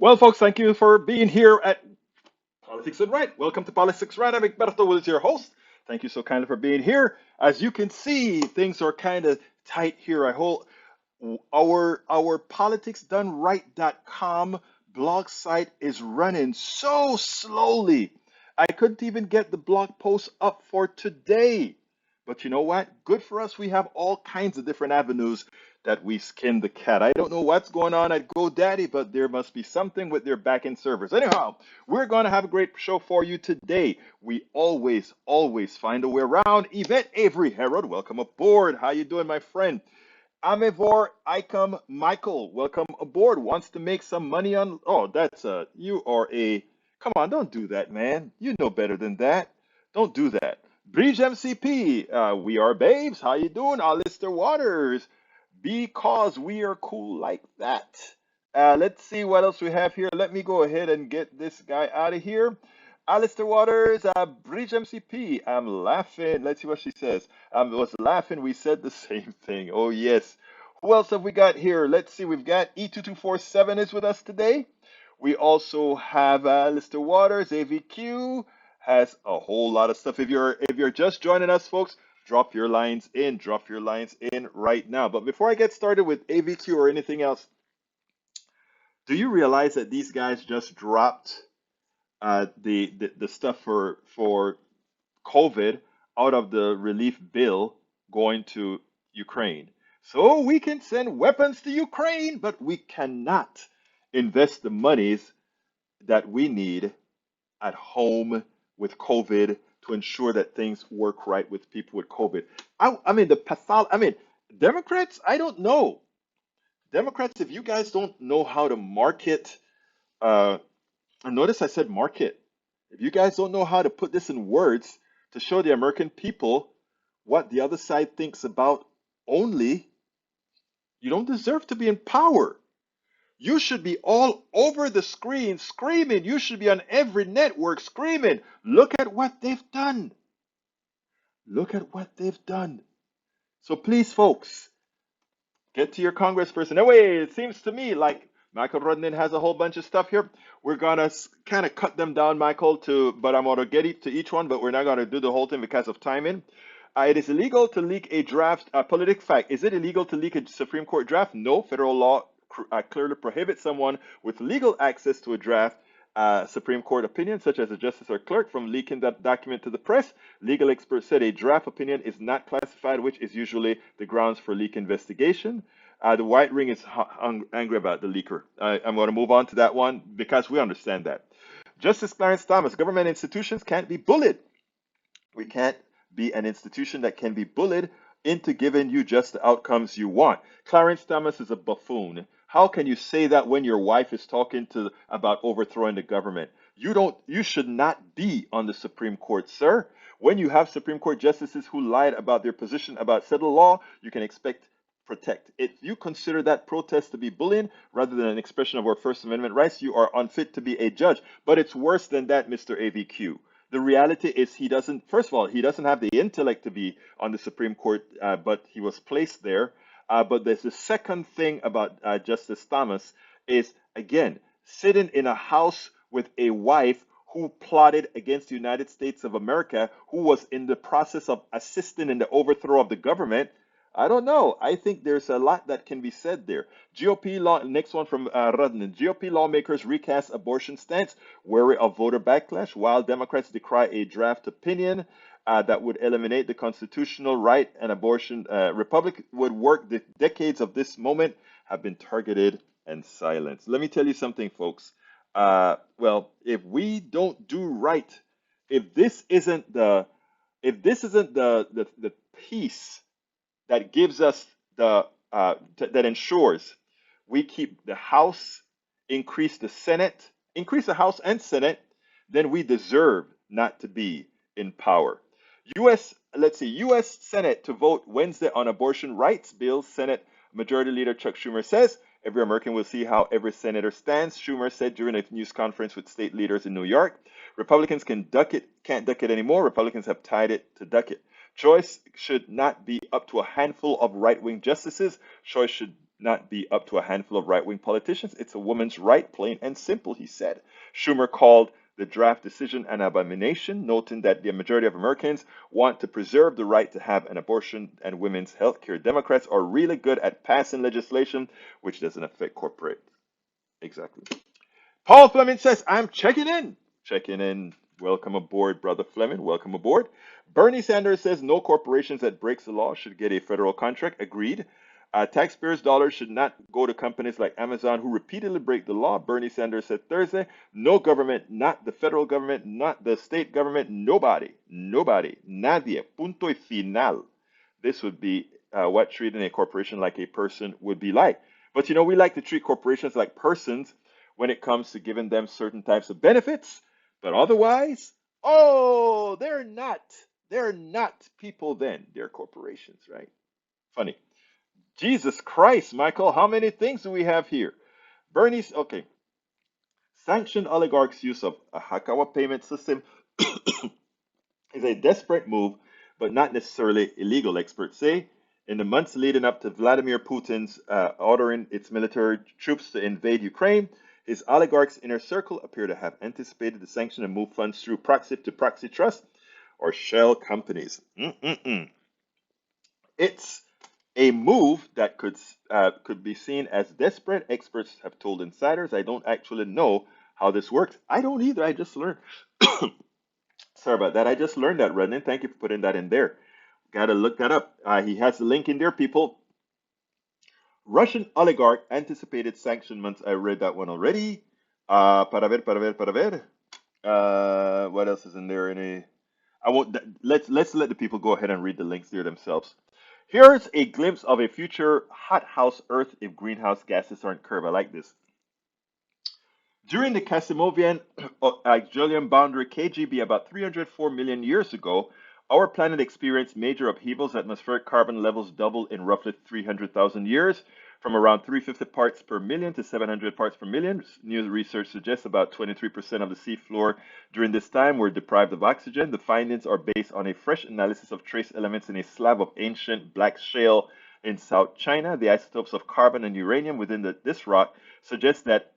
Well, folks, thank you for being here at Politics and Right. Welcome to Politics Right. I'm Egberto Willis, your host. Thank you so kindly for being here. As you can see, things are kind of tight here. I hope our politicsdoneright.com blog site is running so slowly. I couldn't even get the blog post up for today. But you know what? Good for us. We have all kinds of different avenues that we skin the cat. I don't know what's going on at GoDaddy, but there must be something with their backend servers. Anyhow, we're going to have a great show for you today. We always find a way around. Yvette Avery Herod, welcome aboard. How you doing, my friend? Amevor Icom Michael, welcome aboard. Wants to make some money on. Oh, you are a. Come on, don't do that, man. You know better than that. Don't do that. Bridge MCP, we are babes. How you doing? Alistair Waters, because we are cool like that. Let's see what else we have here. Let me go ahead and get this guy out of here. Alistair Waters, Bridge MCP. I'm laughing. Let's see what she says. I was laughing. We said the same thing. Oh, yes. Who else have we got here? Let's see. We've got E2247 is with us today. We also have Alistair Waters. AVQ has a whole lot of stuff. If you're just joining us, folks, drop your lines in. Drop your lines in right now. But before I get started with AVQ or anything else, do you realize that these guys just dropped the stuff for COVID out of the relief bill going to Ukraine? So we can send weapons to Ukraine, but we cannot invest the monies that we need at home with COVID to ensure that things work right with people with COVID. I mean, Democrats, I don't know. Democrats, if you guys don't know how to market, uh, and notice I said market. If you guys don't know how to put this in words to show the American people what the other side thinks about only, you don't deserve to be in power. You should be all over the screen screaming. You should be on every network screaming. Look at what they've done. Look at what they've done. So please, folks, get to your congressperson. Anyway, it seems to me like Michael Rudnin has a whole bunch of stuff here. We're gonna kind of cut them down, Michael, but I'm gonna get to each one, but we're not gonna do the whole thing because of timing. It is illegal to leak a draft. Politic fact: is it illegal to leak a Supreme Court draft? No, federal law clearly prohibits someone with legal access to a draft Supreme Court opinion, such as a justice or clerk, from leaking that document to the press. Legal experts said a draft opinion is not classified, which is usually the grounds for leak investigation. The White Ring is angry about the leaker. I'm going to move on to that one because we understand that. Justice Clarence Thomas: government institutions can't be bullied. We can't be an institution that can be bullied into giving you just the outcomes you want. Clarence Thomas is a buffoon. How can you say that when your wife is talking to about overthrowing the government? You should not be on the Supreme Court, sir. When you have Supreme Court justices who lied about their position about settled law, you can expect protect. If you consider that protest to be bullying rather than an expression of our First Amendment rights, you are unfit to be a judge. But it's worse than that, Mr. AVQ. The reality is he doesn't, first of all, he doesn't have the intellect to be on the Supreme Court, but he was placed there. But there's the second thing about Justice Thomas is, again, sitting in a house with a wife who plotted against the United States of America, who was in the process of assisting in the overthrow of the government. I don't know. I think there's a lot that can be said there. GOP law, next one from Rudnin. GOP lawmakers recast abortion stance, wary of voter backlash, while Democrats decry a draft opinion that would eliminate the constitutional right and abortion. Republic would work. The decades of this moment have been targeted and silenced. Let me tell you something, folks. Well, if we don't do right, if this isn't the peace that gives us that ensures we keep the House, increase the House and Senate, then we deserve not to be in power. U.S. Senate to vote Wednesday on abortion rights bill. Senate Majority Leader Chuck Schumer says every American will see how every senator stands. Schumer said during a news conference with state leaders in New York. Republicans can't duck it anymore. Republicans have tied it to duck it. Choice should not be up to a handful of right-wing justices. Choice should not be up to a handful of right wing politicians. It's a woman's right, plain and simple, he said. Schumer called the draft decision an abomination, noting that the majority of Americans want to preserve the right to have an abortion and women's health care. Democrats are really good at passing legislation which doesn't affect corporate. Exactly. Paul Fleming says, I'm checking in. Checking in. Welcome aboard, Brother Fleming. Welcome aboard. Bernie Sanders says no corporations that breaks the law should get a federal contract. Agreed. Taxpayers' dollars should not go to companies like Amazon who repeatedly break the law. Bernie Sanders said Thursday, no government, not the federal government, not the state government, nobody, nadie, punto y final. This would be what treating a corporation like a person would be like. But you know, we like to treat corporations like persons when it comes to giving them certain types of benefits, but otherwise, oh, they're not people then, they're corporations, right? Funny. Jesus Christ, Michael, how many things do we have here? Bernie's, okay. Sanctioned oligarchs' use of a Hakawa payment system is a desperate move, but not necessarily illegal, experts say. In the months leading up to Vladimir Putin's ordering its military troops to invade Ukraine, his oligarchs' inner circle appear to have anticipated the sanction and moved funds through proxy to proxy trust or shell companies. It's a move that could be seen as desperate. Experts have told insiders. I don't actually know how this works. I don't either. I just learned. Sorry about that. I just learned that, Redden. Thank you for putting that in there. Got to look that up. He has the link in there, people. Russian oligarch anticipated sanction months. I read that one already. Para ver. What else is in there? Any? I won't. Let's let the people go ahead and read the links there themselves. Here's a glimpse of a future hothouse Earth if greenhouse gases aren't curbed. I like this. During the Casimovian Julian boundary KGB about 304 million years ago, our planet experienced major upheavals. Atmospheric carbon levels doubled in roughly 300,000 years, from around 350 parts per million to 700 parts per million. New research suggests about 23% of the seafloor during this time were deprived of oxygen. The findings are based on a fresh analysis of trace elements in a slab of ancient black shale in South China. The isotopes of carbon and uranium within this rock suggest that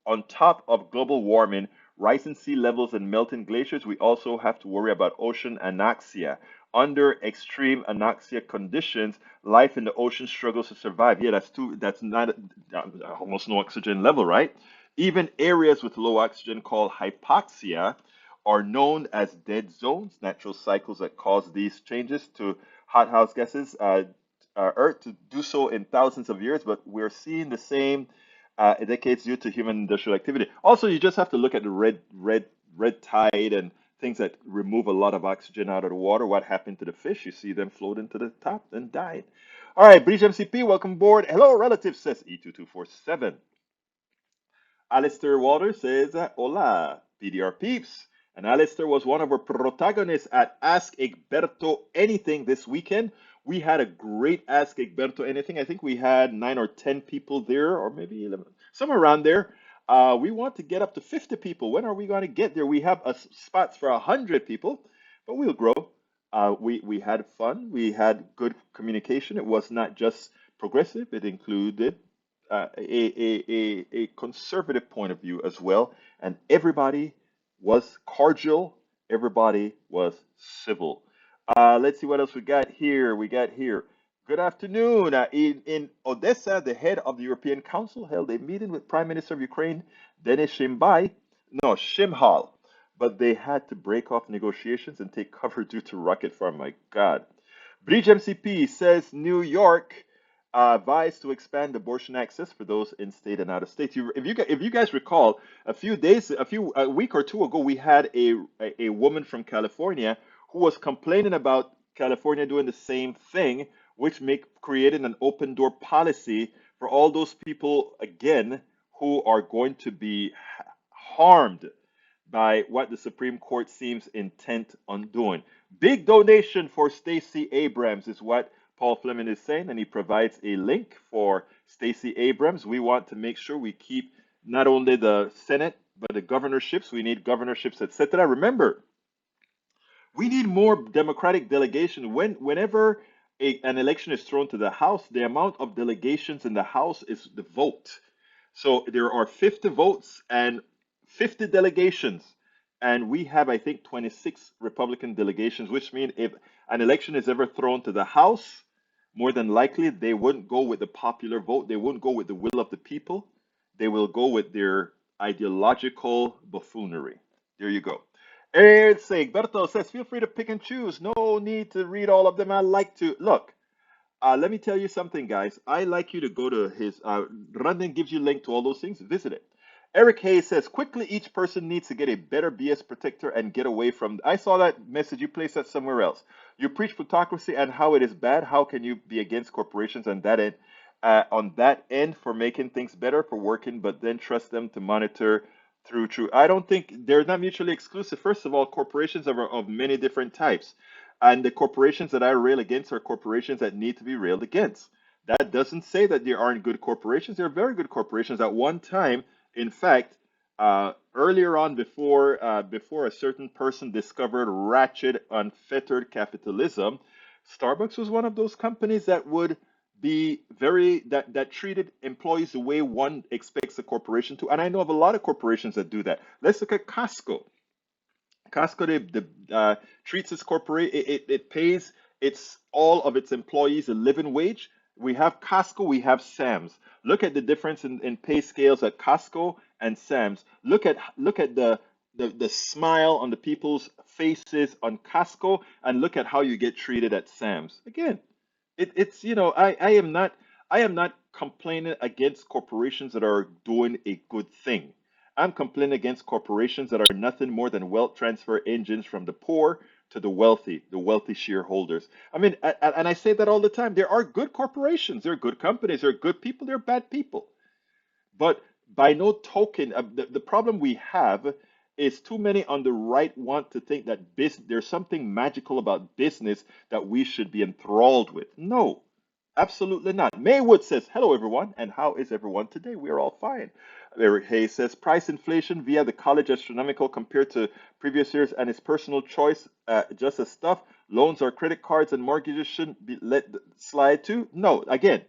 on top of global warming, rising sea levels and melting glaciers, we also have to worry about ocean anoxia. Under extreme anoxia conditions, life in the ocean struggles to survive. Yeah, that's not almost no oxygen level, right? Even areas with low oxygen called hypoxia are known as dead zones, natural cycles that cause these changes to hothouse gases. Earth to do so in thousands of years, but we're seeing the same decades due to human industrial activity. Also, you just have to look at the red tide and things that remove a lot of oxygen out of the water. What happened to the fish? You see them floating to the top and died. All right, Breach MCP, welcome aboard. Hello, relative, says E2247. Alistair Walters says, Hola, PDR peeps. And Alistair was one of our protagonists at Ask Egberto Anything this weekend. We had a great Ask Egberto Anything. I think we had 9 or 10 people there, or maybe 11, somewhere around there. We want to get up to 50 people. When are we going to get there? We have spots for 100 people, but we'll grow. We had fun. We had good communication. It was not just progressive. It included a conservative point of view as well. And everybody was cordial. Everybody was civil. Let's see what else we got here. Good afternoon. In Odessa, the head of the European Council held a meeting with Prime Minister of Ukraine, Denis Shimhal, but they had to break off negotiations and take cover due to rocket fire. My God. Bridge MCP says New York advised to expand abortion access for those in state and out of state. If you guys recall, a week or two ago, we had a woman from California who was complaining about California doing the same thing, which created an open door policy for all those people again who are going to be harmed by what the Supreme Court seems intent on doing. Big donation for Stacey Abrams is what Paul Fleming is saying, and he provides a link for Stacey Abrams. We want to make sure we keep not only the Senate, but the governorships. We need governorships, etc. Remember, we need more Democratic delegation. Whenever an election is thrown to the House, the amount of delegations in the House is the vote. So there are 50 votes and 50 delegations. And we have, I think, 26 Republican delegations, which means if an election is ever thrown to the House, more than likely they wouldn't go with the popular vote. They wouldn't go with the will of the people. They will go with their ideological buffoonery. There you go. It's Berto says, feel free to pick and choose. No need to read all of them. I like to. Look, let me tell you something, guys. I like you to go to his. Randon gives you a link to all those things. Visit it. Eric Hayes says, quickly, each person needs to get a better BS protector and get away from. I saw that message. You placed that somewhere else. You preach plutocracy and how it is bad. How can you be against corporations and that end, on that end for making things better, for working, but then trust them to monitor through true? I don't think they're not mutually exclusive. First of all, corporations are of many different types. And the corporations that I rail against are corporations that need to be railed against. That doesn't say that there aren't good corporations. There are very good corporations. At one time, in fact, earlier on, before a certain person discovered ratchet, unfettered capitalism, Starbucks was one of those companies that would be that treated employees the way one expects a corporation to. And I know of a lot of corporations that do that. Let's look at Costco. Costco treats its corporate. It pays its all of its employees a living wage. We have Costco, we have Sam's. Look at the difference in pay scales at Costco and Sam's. Look at the smile on the people's faces on Costco, and look at how you get treated at Sam's. Again, it's I am not complaining against corporations that are doing a good thing. I'm complaining against corporations that are nothing more than wealth transfer engines from the poor to the wealthy shareholders. I mean, and I say that all the time. There are good corporations, there are good companies, there are good people, there are bad people. But by no token, the problem we have is too many on the right want to think that there's something magical about business that we should be enthralled with. No, absolutely not. Maywood says, hello, everyone, and how is everyone today? We're all fine. Eric Hayes says, price inflation via the college astronomical compared to previous years and his personal choice just as stuff. Loans or credit cards and mortgages shouldn't be let slide too. No, again,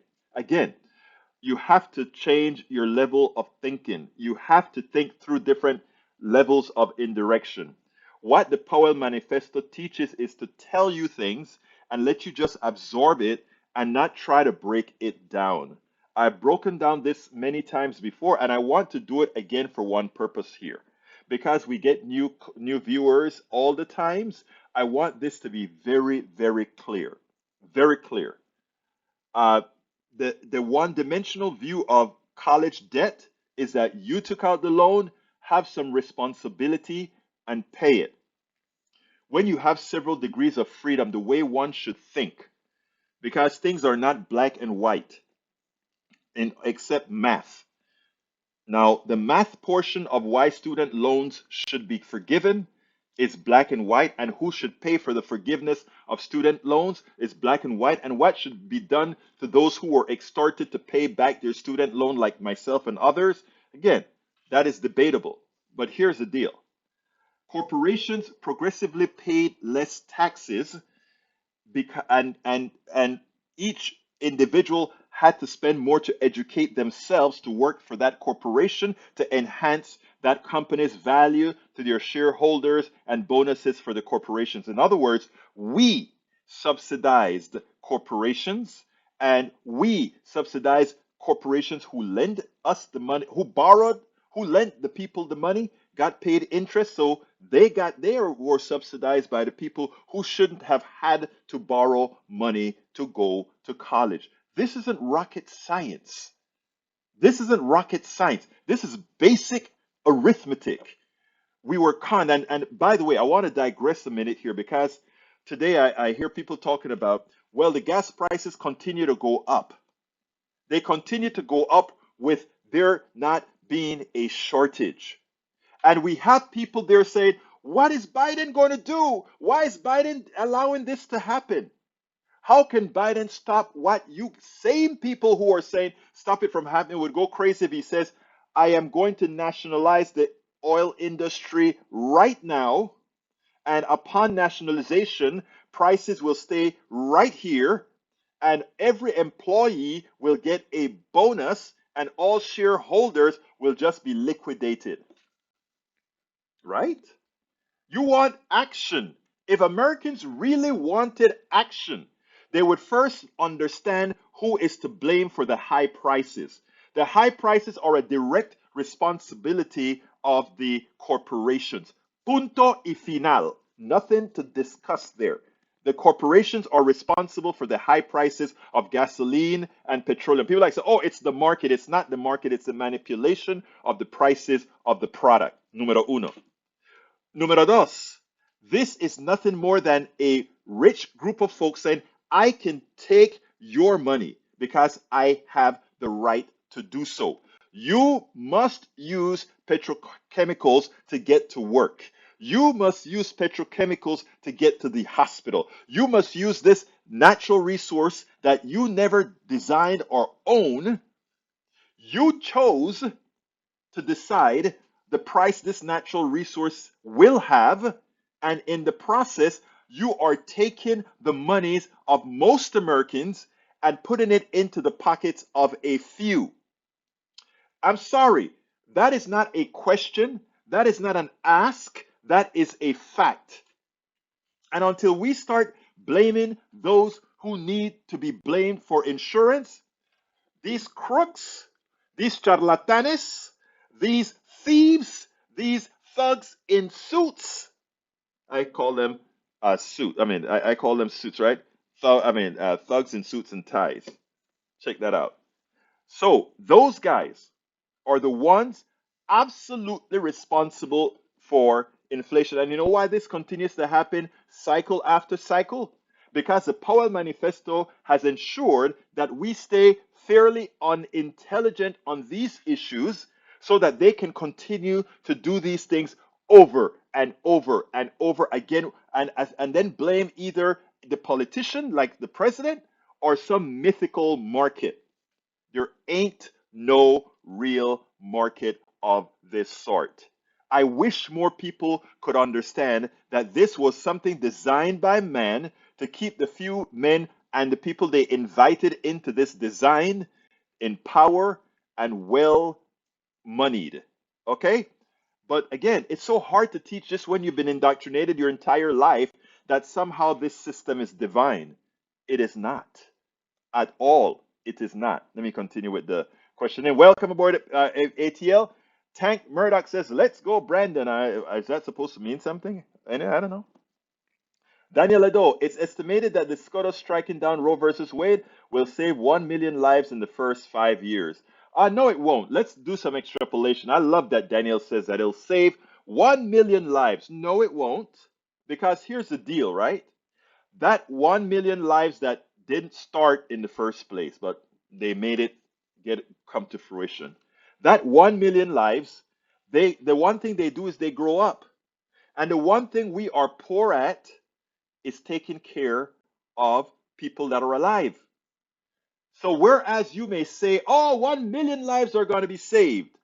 you have to change your level of thinking. You have to think through different levels of indirection. What the Powell Manifesto teaches is to tell you things and let you just absorb it and not try to break it down. I've broken down this many times before, and I want to do it again for one purpose here. Because we get new viewers all the times, I want this to be very, very clear. Very clear. Uh, the one-dimensional view of college debt is that you took out the loan, have some responsibility, and pay it. When you have several degrees of freedom, the way one should think, because things are not black and white, except math. Now, the math portion of why student loans should be forgiven is black and white, and who should pay for the forgiveness of student loans is black and white, and what should be done to those who were extorted to pay back their student loan, like myself and others. Again, that is debatable. But here's the deal. Corporations progressively paid less taxes because and each individual had to spend more to educate themselves to work for that corporation to enhance that company's value to their shareholders and bonuses for the corporations. In other words, we subsidized corporations, and we subsidized corporations who lend us the money, who lent the people the money, got paid interest, so they were subsidized by the people who shouldn't have had to borrow money to go to college. This isn't rocket science. This isn't rocket science. This is basic arithmetic. We were conned. And by the way, I want to digress a minute here because today I hear people talking about, well, the gas prices continue to go up. They continue to go up with there not being a shortage. And we have people there saying, what is Biden going to do? Why is Biden allowing this to happen? How can Biden stop what you same people who are saying stop it from happening would go crazy if he says, I am going to nationalize the oil industry right now, and upon nationalization, prices will stay right here and every employee will get a bonus, and all shareholders will just be liquidated, right? You want action. If Americans really wanted action, they would first understand who is to blame for the high prices. The high prices are a direct responsibility of the corporations. Punto y final. Nothing to discuss there. The corporations are responsible for the high prices of gasoline and petroleum. People like say, oh, it's the market. It's not the market, it's the manipulation of the prices of the product. Numero uno. Número dos, this is nothing more than a rich group of folks saying, I can take your money because I have the right to do so. You must use petrochemicals to get to work. You must use petrochemicals to get to the hospital. You must use this natural resource that you never designed or own. You chose to decide the price this natural resource will have, and in the process, you are taking the monies of most Americans and putting it into the pockets of a few. I'm sorry, that is not a question, that is not an ask, that is a fact. And until we start blaming those who need to be blamed for insurance, these crooks, these charlatanes, these thieves, these thugs in suits. I call them I call them suits, right? Thugs in suits and ties. Check that out. So those guys are the ones absolutely responsible for inflation. And you know why this continues to happen cycle after cycle? Because the Powell Manifesto has ensured that we stay fairly unintelligent on these issues so that they can continue to do these things over and over and over again and then blame either the politician like the president or some mythical market. There ain't no real market of this sort. I wish more people could understand that this was something designed by man to keep the few men and the people they invited into this design in power and well moneyed. Okay? But again, it's so hard to teach just when you've been indoctrinated your entire life that somehow this system is divine. It is not at all. It is not. Let me continue with the question. And welcome aboard, ATL. Tank Murdoch says, "Let's go, Brandon." Is that supposed to mean something? I don't know. Daniel Ado, it's estimated that the SCOTUS striking down Roe versus Wade will save 1 million lives in the first 5 years. No, it won't. Let's do some extrapolation. I love that Daniel says that it'll save 1 million lives. No, it won't. Because here's the deal, right? That 1 million lives that didn't start in the first place, but they made it come to fruition. That 1 million lives, the one thing they do is they grow up. And the one thing we are poor at is taking care of people that are alive. So whereas you may say, oh, 1 million lives are going to be saved,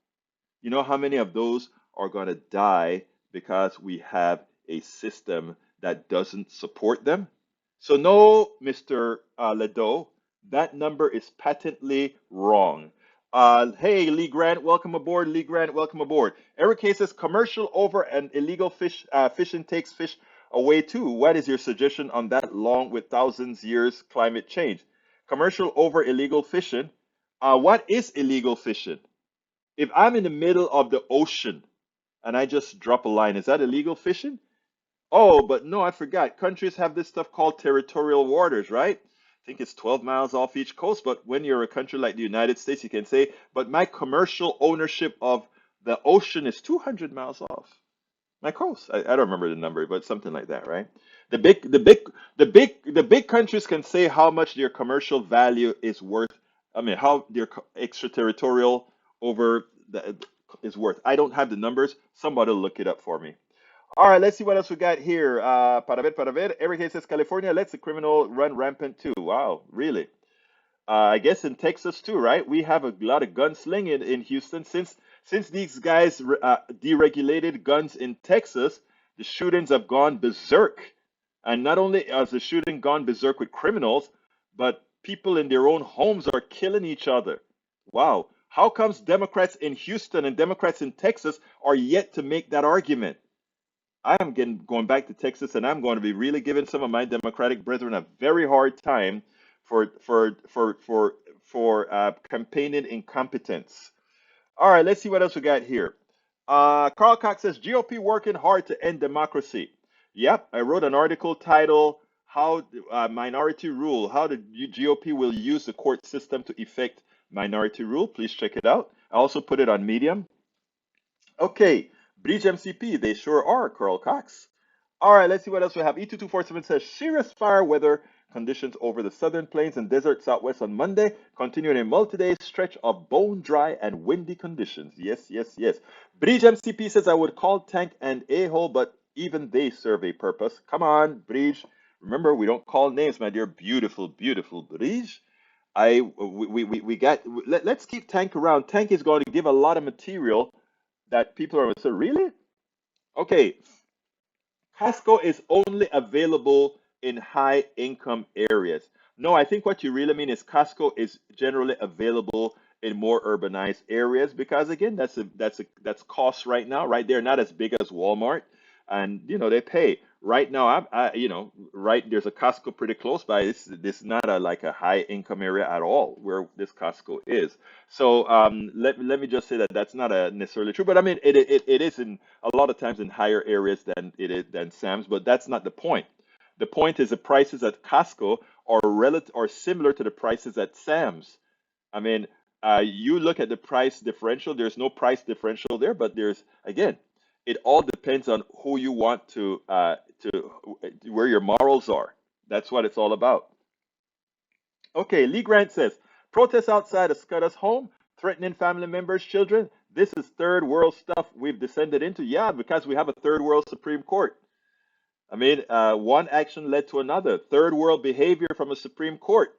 you know how many of those are going to die because we have a system that doesn't support them? So no, Mr. Ledo, that number is patently wrong. Hey, Lee Grant, welcome aboard. Lee Grant, welcome aboard. Eric K says commercial over and illegal fishing takes fish away too. What is your suggestion on that, along with thousands years climate change? Commercial over illegal fishing. What is illegal fishing? If I'm in the middle of the ocean and I just drop a line, is that illegal fishing? Oh, but no, I forgot. Countries have this stuff called territorial waters, right? I think it's 12 miles off each coast. But when you're a country like the United States, you can say, but my commercial ownership of the ocean is 200 miles off my coast. I don't remember the number, but something like that, right? The big countries can say how much their commercial value is worth. I mean, how their extraterritorial over the, is worth. I don't have the numbers. Somebody will look it up for me. All right, let's see what else we got here. Para ver. Eric says California lets the criminal run rampant too. Wow, really? I guess in Texas too, right? We have a lot of gunslinging in Houston. Since these guys deregulated guns in Texas, the shootings have gone berserk. And not only has the shooting gone berserk with criminals, but People in their own homes are killing each other. Wow. How comes Democrats in Houston and Democrats in Texas are yet to make that argument? I am going back to Texas, and I'm going to be really giving some of my Democratic brethren a very hard time for campaigning incompetence. All right, let's see what else we got here. Carl Cox says GOP working hard to end democracy. Yep, I wrote an article titled "How Minority Rule: How the GOP Will Use the Court System to Effect Minority Rule." Please check it out. I also put it on Medium. Okay, Breach MCP, they sure are, Carl Cox. All right, let's see what else we have. E2247 says serious fire weather conditions over the southern plains and desert southwest on Monday, continuing a multi-day stretch of bone dry and windy conditions. Yes, yes, yes. Breach MCP says I would call Tank and a-hole, but even they serve a purpose. Come on, Breach. Remember, we don't call names, my dear beautiful, beautiful Breach. We got. Let's keep Tank around. Tank is going to give a lot of material that people are so really okay. Costco is only available in high income areas. No, I think what you really mean is Costco is generally available in more urbanized areas because again, that's cost right now, right? They're not as big as Walmart, and they pay. Right now, right there's a Costco pretty close by. This is not a like a high income area at all where this Costco is. So let me just say that that's not necessarily true, but I mean it is in a lot of times in higher areas than it is than Sam's, but that's not the point. The point is the prices at Costco are relative or similar to the prices at Sam's. I mean, you look at the price differential. There's no price differential there, but there's again, it all depends on who you want to where your morals are. That's what it's all about. Okay, Lee Grant says protests outside of Scudder's home, threatening family members, children. This is third world stuff we've descended into. Yeah, because we have a third world Supreme Court. I mean, one action led to another. Third world behavior from a Supreme Court.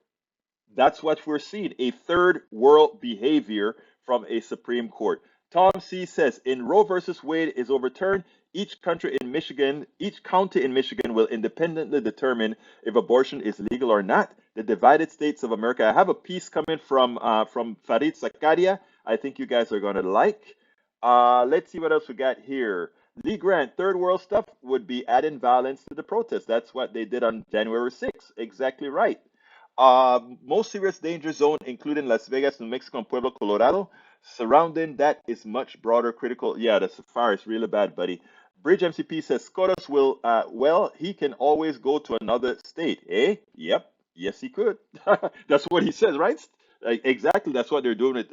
That's what we're seeing, a third world behavior from a Supreme Court. Tom C says, in Roe versus Wade is overturned, each county in Michigan will independently determine if abortion is legal or not. The divided states of America. I have a piece coming from Farid Zakaria. I think you guys are going to like. Let's see what else we got here. Lee Grant, third world stuff would be adding violence to the protest. That's what they did on January 6th. Exactly right. Most serious danger zone, including Las Vegas, New Mexico, and Pueblo, Colorado. Surrounding that is much broader critical. Yeah, the fire is really bad, buddy. Bridge MCP says SCOTUS will, well, he can always go to another state. Eh? Yep. Yes, he could. That's what he says, right? Exactly. That's what they're doing.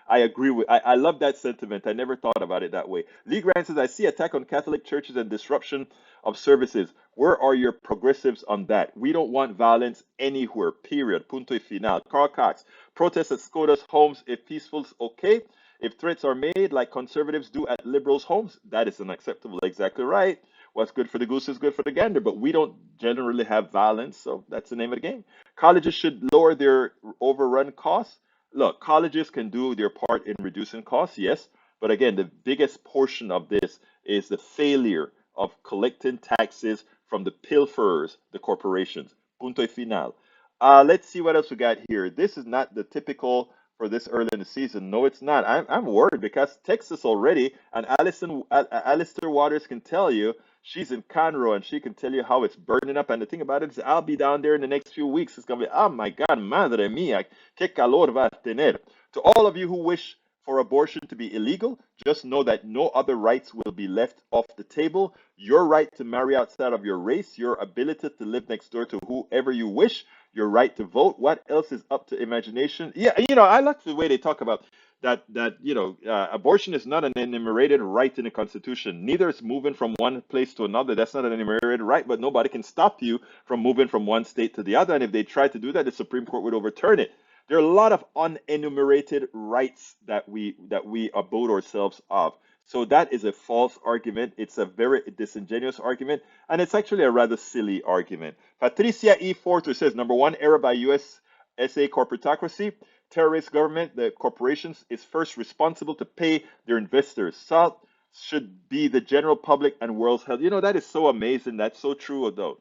I agree with. I love that sentiment. I never thought about it that way. Lee Grant says, I see attack on Catholic churches and disruption of services. Where are your progressives on that? We don't want violence anywhere, period. Punto y final. Carl Cox, protests at SCOTUS homes if peaceful, okay. If threats are made like conservatives do at liberals' homes, that is unacceptable. Exactly right. What's good for the goose is good for the gander, but we don't generally have violence, so that's the name of the game. Colleges should lower their overrun costs. Look, colleges can do their part in reducing costs, yes, but again, the biggest portion of this is the failure of collecting taxes from the pilferers, the corporations. Punto y final. Let's see what else we got here. This is not the typical for this early in the season. No, it's not. I'm worried because Texas already, and Alistair Waters can tell you, she's in Conroe and she can tell you how it's burning up. And the thing about it is, I'll be down there in the next few weeks. It's going to be, oh my God, madre mía, qué calor va a tener. To all of you who wish for abortion to be illegal, just know that no other rights will be left off the table. Your right to marry outside of your race, your ability to live next door to whoever you wish, your right to vote. What else is up to imagination? Yeah, I like the way they talk about that abortion is not an enumerated right in the Constitution. Neither is moving from one place to another. That's not an enumerated right, but nobody can stop you from moving from one state to the other. And if they try to do that, the Supreme Court would overturn it. There are a lot of unenumerated rights that we abode ourselves of. So that is a false argument. It's a very disingenuous argument, and it's actually a rather silly argument. Patricia E. Forter says, number one, error by USA corporatocracy. Terrorist government, the corporations is first responsible to pay their investors. Salt should be the general public and world's health. That is so amazing. That's so true, though.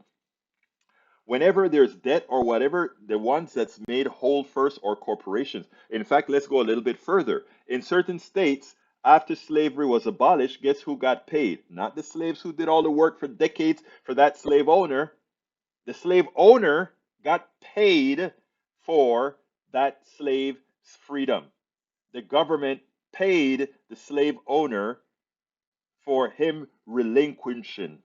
Whenever there's debt or whatever, the ones that's made whole first are corporations. In fact, let's go a little bit further. In certain states, after slavery was abolished, guess who got paid? Not the slaves who did all the work for decades for that slave owner. The slave owner got paid for that slave's freedom. The government paid the slave owner for him relinquishing.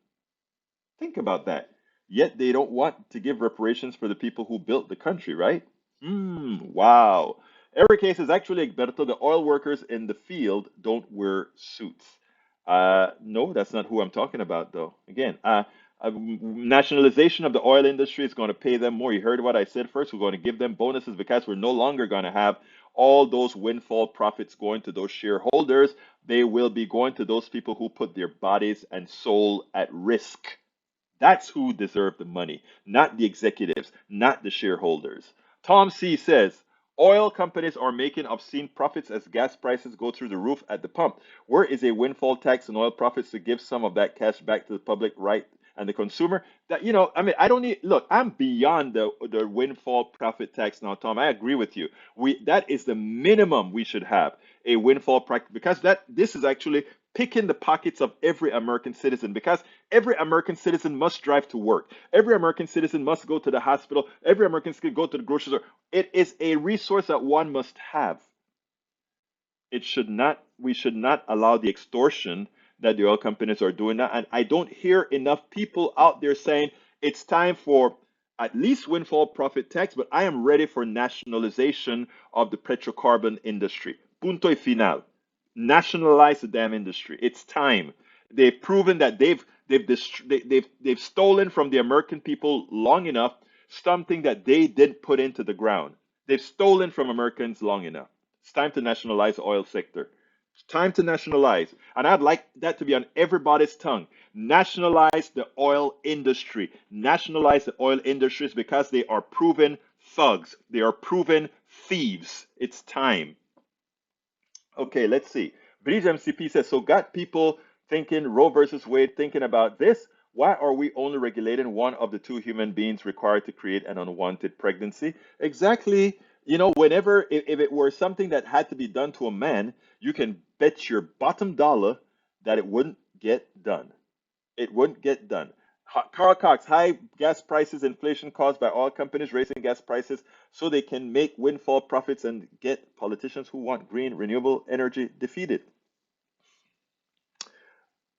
Think about that. Yet they don't want to give reparations for the people who built the country, right? Wow. Every case is actually, Egberto, the oil workers in the field don't wear suits. No, that's not who I'm talking about, though. Again, nationalization of the oil industry is going to pay them more. You heard what I said first. We're going to give them bonuses because we're no longer going to have all those windfall profits going to those shareholders. They will be going to those people who put their bodies and soul at risk. That's who deserve the money, not the executives, not the shareholders. Tom C says, oil companies are making obscene profits as gas prices go through the roof at the pump. Where is a windfall tax on oil profits to give some of that cash back to the public, right, and the consumer? That, I mean, I don't need, look, I'm beyond the windfall profit tax now, Tom. I agree with you. That is the minimum we should have, a windfall practice, because this is actually picking the pockets of every American citizen, because every American citizen must drive to work. Every American citizen must go to the hospital. Every American citizen go to the grocery store. It is a resource that one must have. We should not allow the extortion that the oil companies are doing now. And I don't hear enough people out there saying it's time for at least windfall profit tax, but I am ready for nationalization of the petrocarbon industry. Punto y final. Nationalize the damn industry. It's time. They've proven that they've stolen from the American people long enough something that they didn't put into the ground. They've stolen from Americans long enough. It's time to nationalize the oil sector. It's time to nationalize. And I'd like that to be on everybody's tongue. Nationalize the oil industry. Nationalize the oil industries because they are proven thugs. They are proven thieves. It's time. Okay, let's see. Bridge MCP says, so got people thinking Roe versus Wade, thinking about this. Why are we only regulating one of the two human beings required to create an unwanted pregnancy? Exactly. Whenever, if it were something that had to be done to a man, you can bet your bottom dollar that it wouldn't get done. It wouldn't get done. Carl Cox, high gas prices, inflation caused by oil companies raising gas prices so they can make windfall profits and get politicians who want green, renewable energy defeated.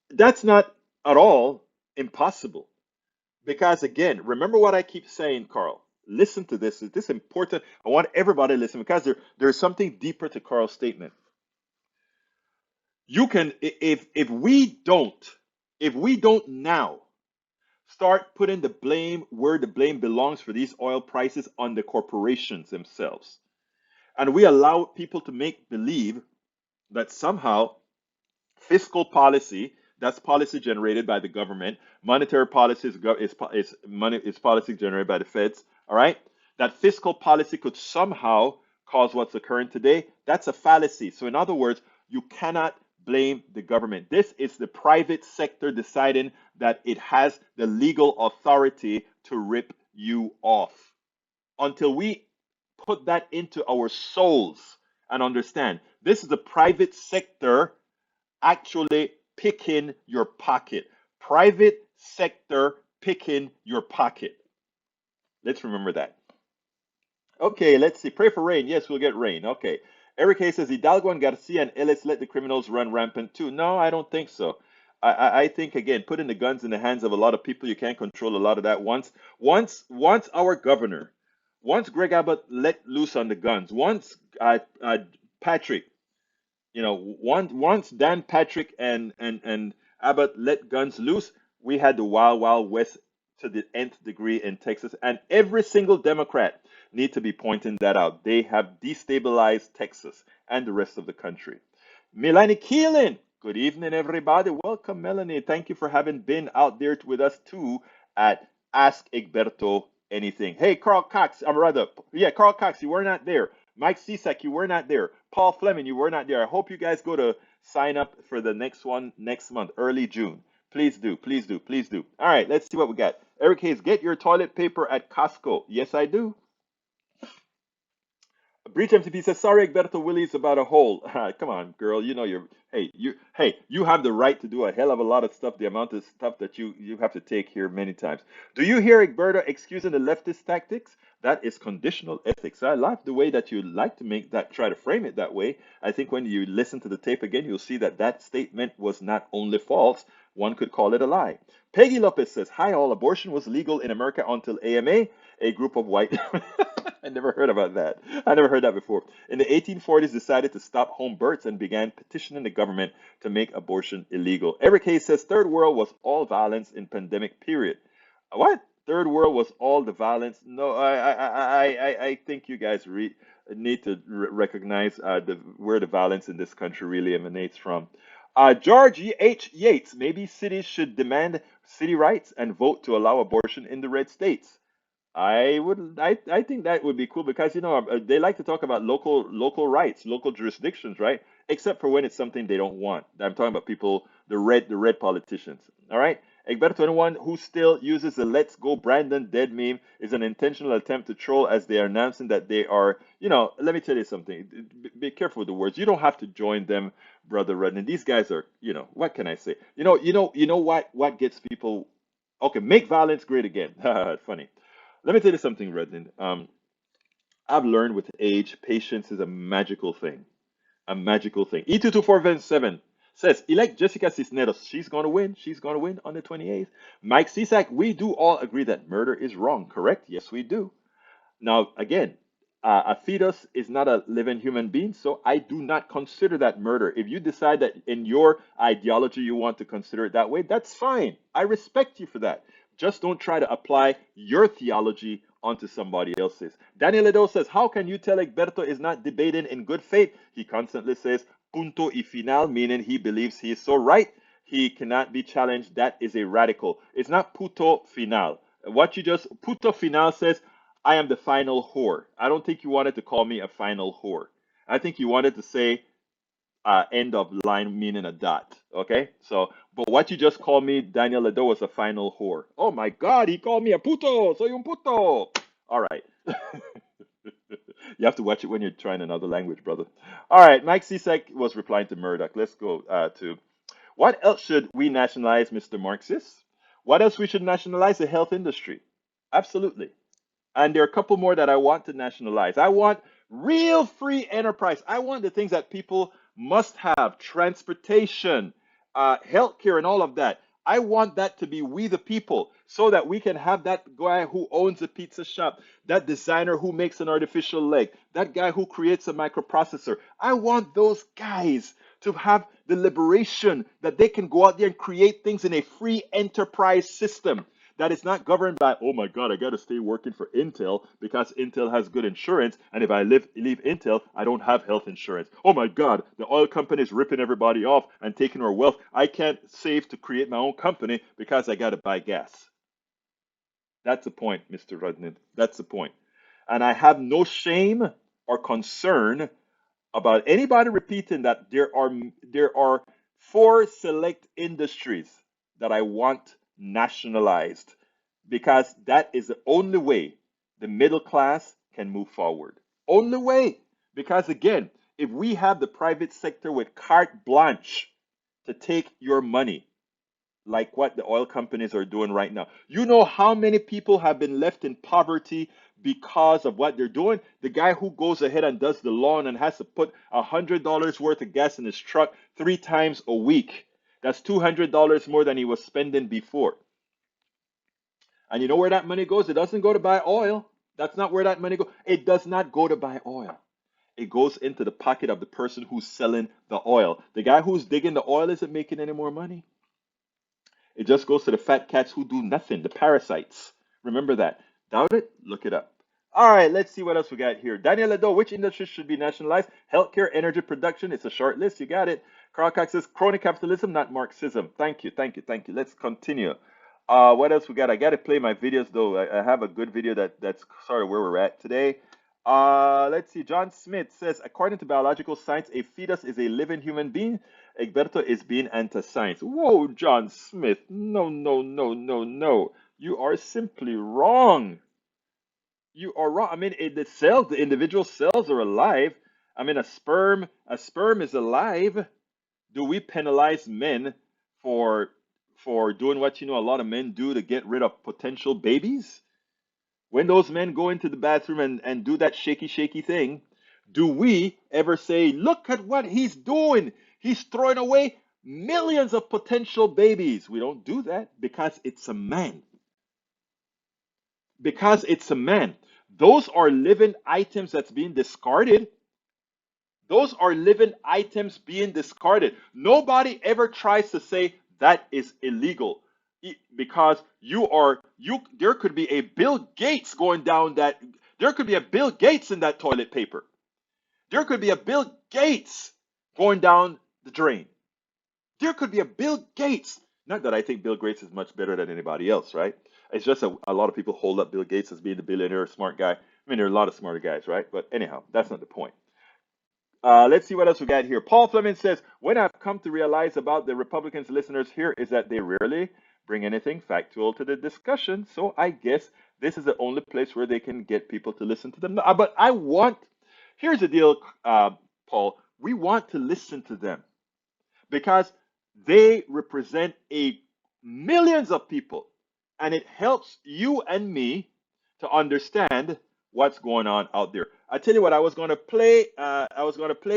That's not at all impossible. Because again, remember what I keep saying, Carl. Listen to this. Is this important? I want everybody to listen because there's something deeper to Carl's statement. You can, if we don't now start putting the blame where the blame belongs for these oil prices on the corporations themselves. And we allow people to make believe that somehow fiscal policy, that's policy generated by the government, monetary policy is policy generated by the feds, all right? That fiscal policy could somehow cause what's occurring today, that's a fallacy. So in other words, you cannot blame the government. This is the private sector deciding that it has the legal authority to rip you off. Until we put that into our souls and understand, this is the private sector actually picking your pocket. Private sector picking your pocket. Let's remember that. Okay, let's see. Pray for rain. Yes, we'll get rain. Okay. Eric Hayes says Hidalgo and Garcia and Ellis let the criminals run rampant too. No, I don't think so. I think again, putting the guns in the hands of a lot of people, you can't control a lot of that. Once our governor, once Greg Abbott let loose on the guns, once Patrick, once Dan Patrick and Abbott let guns loose, we had the wild wild west to the nth degree in Texas, and every single Democrat need to be pointing that out. They have destabilized Texas and the rest of the country. Melanie Keelan, good evening, everybody. Welcome, Melanie. Thank you for having been out there with us too at Ask Egberto Anything. Hey, Carl Cox, Carl Cox, you were not there. Mike Cisak, you were not there. Paul Fleming, you were not there. I hope you guys go to sign up for the next one next month, early June. Please do, please do, please do. All right, let's see what we got. Eric Hayes, get your toilet paper at Costco. Yes, I do. Breach MTP says, sorry, Egberto Willis about a hole. Come on, girl. You know you have the right to do a hell of a lot of stuff, the amount of stuff that you have to take here many times. Do you hear Egberto excusing the leftist tactics? That is conditional ethics. I like the way that you like to make that, try to frame it that way. I think when you listen to the tape again, you'll see that that statement was not only false, one could call it a lie. Peggy Lopez says, hi all, abortion was legal in America until AMA, a group of white I never heard about that. I never heard that before. In the 1840s, decided to stop home births and began petitioning the government to make abortion illegal. Eric Hayes says third world was all violence in pandemic period. What? Third world was all the violence? No, I think you guys need to recognize where the violence in this country really emanates from. George H. Yates, maybe cities should demand city rights and vote to allow abortion in the red states. I think that would be cool because they like to talk about local rights, local jurisdictions, right? Except for when it's something they don't want. I'm talking about people, the red politicians. All right. Egberto, anyone who still uses the "Let's Go Brandon" dead meme is an intentional attempt to troll as they are announcing that they are. Let me tell you something. Be careful with the words. You don't have to join them, brother Rudden. These guys are. What can I say? What gets people. Okay, make violence great again. Funny. Let me tell you something, Redden. I've learned with age, patience is a magical thing. A magical thing. E22477 says, elect Jessica Cisneros. She's going to win. She's going to win on the 28th. Mike Cisak, we do all agree that murder is wrong, correct? Yes, we do. Now, again, a fetus is not a living human being, so I do not consider that murder. If you decide that in your ideology you want to consider it that way, that's fine. I respect you for that. Just don't try to apply your theology onto somebody else's. Daniel Edo says, how can you tell Egberto is not debating in good faith? He constantly says, punto y final, meaning he believes he is so right, he cannot be challenged. That is a radical. It's not puto final. Puto final says, I am the final whore. I don't think you wanted to call me a final whore. I think you wanted to say end of line meaning a dot. Okay? But what you just called me, Daniel Ledo, was a final whore. Oh my God, he called me a puto. Soy un puto. All right. You have to watch it when you're trying another language, brother. All right. Mike Cisak was replying to Murdoch. Let's go to what else should we nationalize, Mr. Marxist? What else we should nationalize? The health industry. Absolutely. And there are a couple more that I want to nationalize. I want real free enterprise. I want the things that people must have: transportation, healthcare, and all of that. I want that to be we the people so that we can have that guy who owns a pizza shop, that designer who makes an artificial leg, that guy who creates a microprocessor. I want those guys to have the liberation that they can go out there and create things in a free enterprise system that is not governed by, oh my God, I got to stay working for Intel because Intel has good insurance. And if I leave Intel, I don't have health insurance. Oh my God, the oil company is ripping everybody off and taking our wealth. I can't save to create my own company because I got to buy gas. That's the point, Mr. Rudnick. That's the point. And I have no shame or concern about anybody repeating that there are four select industries that I want nationalized because that is the only way the middle class can move forward. Only way. Because again, if we have the private sector with carte blanche to take your money, like what the oil companies are doing right now. You know how many people have been left in poverty because of what they're doing? The guy who goes ahead and does the lawn and has to put $100 worth of gas in his truck 3 times a week. That's $200 more than he was spending before. And you know where that money goes? It doesn't go to buy oil. That's not where that money goes. It does not go to buy oil. It goes into the pocket of the person who's selling the oil. The guy who's digging the oil isn't making any more money. It just goes to the fat cats who do nothing, the parasites. Remember that. Doubt it? Look it up. All right, let's see what else we got here. Daniel Ado, which industry should be nationalized? Healthcare, energy production. It's a short list. You got it. Carl Cox says crony capitalism, not Marxism. Thank you, thank you, thank you. Let's continue. What else we got? I got to play my videos though. I have a good video that's sort of where we're at today. Let's see. John Smith says, according to biological science, a fetus is a living human being. Egberto is being anti-science. Whoa, John Smith. No, no, no, no, no. You are simply wrong. You are wrong. I mean, the cells, the individual cells are alive. I mean, a sperm is alive. Do we penalize men for doing what a lot of men do to get rid of potential babies? When those men go into the bathroom and do that shaky thing, do we ever say, look at what he's doing? He's throwing away millions of potential babies. We don't do that because it's a man. Because it's a man. Those are living items that's being discarded. Those are living items being discarded. Nobody ever tries to say that is illegal because there could be a Bill Gates going down that there could be a Bill Gates in that toilet paper. There could be a Bill Gates going down the drain. There could be a Bill Gates. Not that I think Bill Gates is much better than anybody else, right? It's just a lot of people hold up Bill Gates as being the billionaire, smart guy. I mean, there are a lot of smarter guys, right? But anyhow, that's not the point. Let's see what else we got here. Paul Fleming says, when I've come to realize about the Republicans' listeners here is that they rarely bring anything factual to the discussion. So I guess this is the only place where they can get people to listen to them. But here's the deal, Paul. We want to listen to them because they represent millions of people. And it helps you and me to understand what's going on out there. I tell you what, I was going to play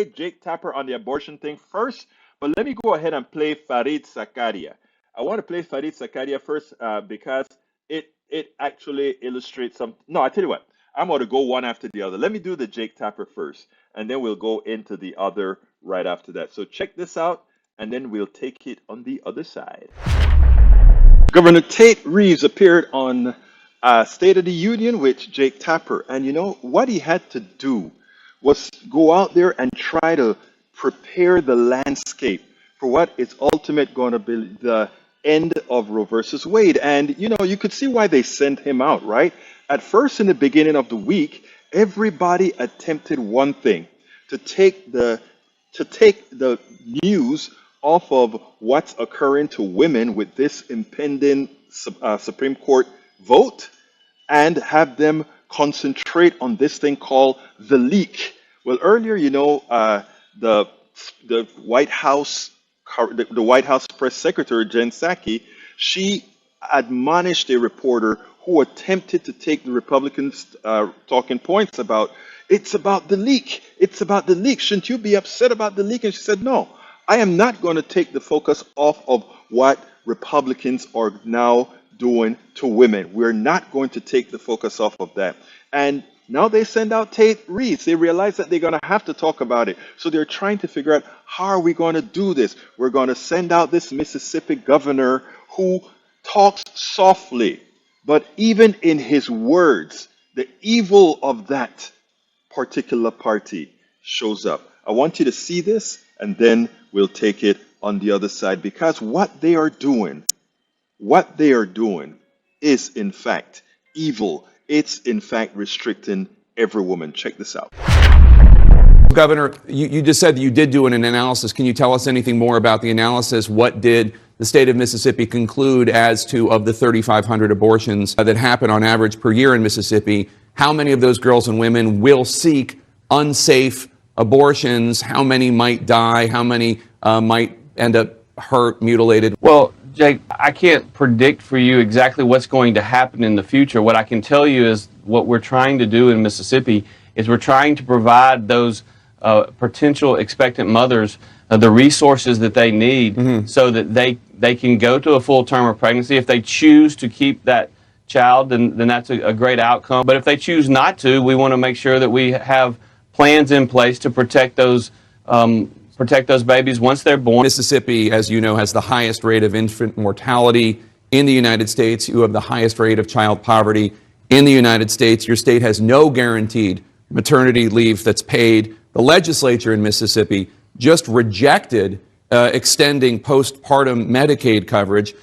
Jake Tapper on the abortion thing first, but let me go ahead and play Farid Zakaria. I want to play Farid Zakaria first because it actually illustrates some. No, I tell you what, I'm going to go one after the other. Let me do the Jake Tapper first, and then we'll go into the other right after that. So check this out, and then we'll take it on the other side. Governor Tate Reeves appeared on State of the Union with Jake Tapper. And you know, what he had to do was go out there and try to prepare the landscape for what is ultimate going to be the end of Roe versus Wade. And you know, you could see why they sent him out, right? At first, in the beginning of the week, everybody attempted one thing, to take the news off of what's occurring to women with this impending Supreme Court vote and have them concentrate on this thing called the leak. Well, earlier, you know, the White House the White House press secretary, Jen Psaki, she admonished a reporter who attempted to take the Republicans' talking points about, it's about the leak. It's about the leak. Shouldn't you be upset about the leak? And she said, no, I am not going to take the focus off of what Republicans are now doing to women. We're not going to take the focus off of that. And now they send out Tate Reeves. They realize that they're going to have to talk about it. So they're trying to figure out, how are we going to do this? We're going to send out this Mississippi governor who talks softly, but even in his words, the evil of that particular party shows up. I want you to see this, and then we'll take it on the other side, because what they are doing is in fact evil. It's in fact restricting every woman. Check this out. Governor, you just said that you did do an analysis. Can you tell us anything more about the analysis? What did the state of Mississippi conclude as to, of the 3,500 abortions that happen on average per year in Mississippi, how many of those girls and women will seek unsafe abortions? How many might die? How many might end up hurt, mutilated? Well, Jake, I can't predict for you exactly what's going to happen in the future. What I can tell you is what we're trying to do in Mississippi is we're trying to provide those potential expectant mothers the resources that they need so that they can go to a full term of pregnancy. If they choose to keep that child, then that's a great outcome. But if they choose not to, we want to make sure that we have plans in place to protect those babies once they're born. Mississippi, as you know, has the highest rate of infant mortality in the United States. You have the highest rate of child poverty in the United States. Your state has no guaranteed maternity leave that's paid. The legislature in Mississippi just rejected extending postpartum Medicaid coverage.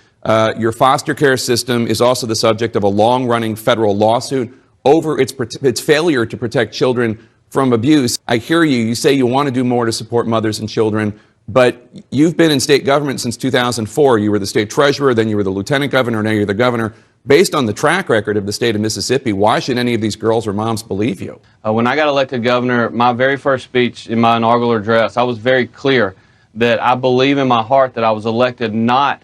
Your foster care system is also the subject of a long-running federal lawsuit over its failure to protect children from abuse. I hear you. You say you want to do more to support mothers and children, but you've been in state government since 2004. You were the state treasurer, then you were the lieutenant governor, now you're the governor. based on the track record of the state of Mississippi, why should any of these girls or moms believe you? When I got elected governor, my very first speech in my inaugural address, I was very clear that I believe in my heart that I was elected not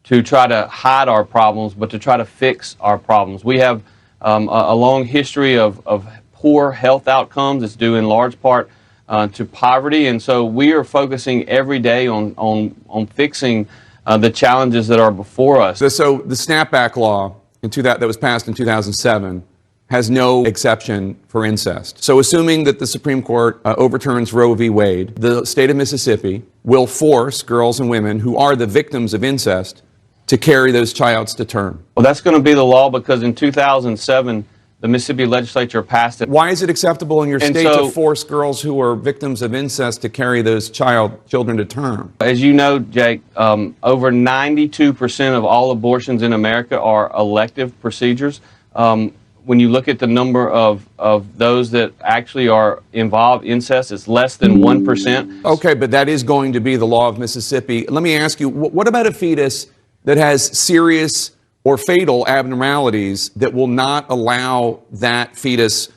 to try to hide our problems, but to try to fix our problems. We have a long history of poor health outcomes. It's due in large part to poverty, and so we are focusing every day on fixing the challenges that are before us. So the snapback law that was passed in 2007 has no exception for incest. So assuming that the Supreme Court overturns Roe v. Wade, the state of Mississippi will force girls and women who are the victims of incest to carry those childs to term. Well, that's going to be the law because in 2007, the Mississippi legislature passed it. Why is it acceptable in your state to force girls who are victims of incest to carry those children to term? As you know, Jake, over 92% of all abortions in America are elective procedures. When you look at the number of those that actually are involved in incest, it's less than 1%. Okay, but that is going to be the law of Mississippi. Let me ask you, what about a fetus that has serious or fatal abnormalities that will not allow that fetus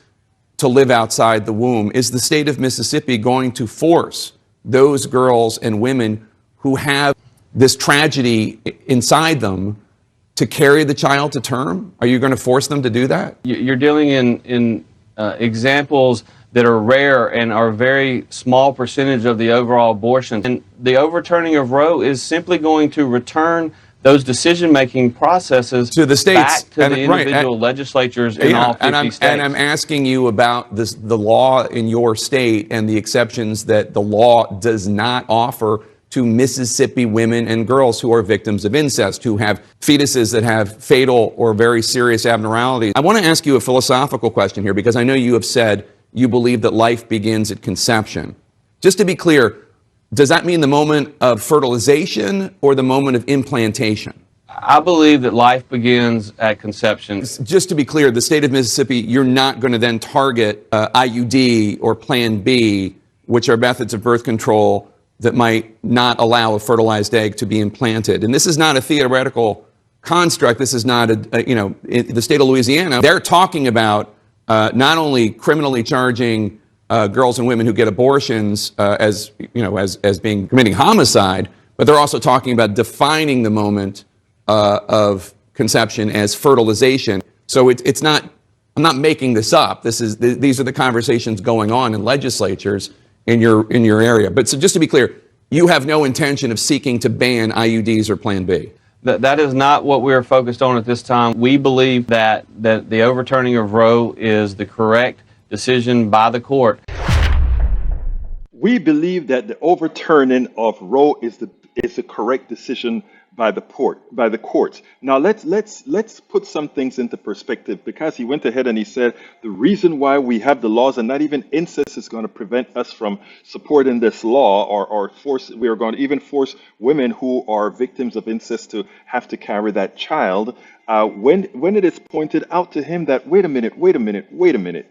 to live outside the womb? Is the state of Mississippi going to force those girls and women who have this tragedy inside them to carry the child to term? Are you going to force them to do that? You're dealing in examples that are rare and are a very small percentage of the overall abortions. And the overturning of Roe is simply going to return those decision-making processes to the states, back to the individual legislatures in all 50 states. And I'm asking you about the law in your state and the exceptions that the law does not offer to Mississippi women and girls who are victims of incest, who have fetuses that have fatal or very serious abnormalities. I want to ask you a philosophical question here, because I know you have said you believe that life begins at conception. Just to be clear, does that mean the moment of fertilization or the moment of implantation? I believe that life begins at conception. Just to be clear, the state of Mississippi, you're not going to then target IUD or Plan B, which are methods of birth control that might not allow a fertilized egg to be implanted. And this is not a theoretical construct. This is not in the state of Louisiana, they're talking about not only criminally charging girls and women who get abortions as being committing homicide, but they're also talking about defining the moment of conception as fertilization. So it's not. I'm not making this up. These are the conversations going on in legislatures in your area. But so just to be clear, you have no intention of seeking to ban IUDs or Plan B. That is not what we're focused on at this time. We believe that the overturning of Roe is the correct decision by the court. We believe that the overturning of Roe is the correct decision by the courts. Now let's put some things into perspective, because he went ahead and he said the reason why we have the laws and not even incest is going to prevent us from supporting this law or we are going to even force women who are victims of incest to have to carry that child. When it is pointed out to him that wait a minute.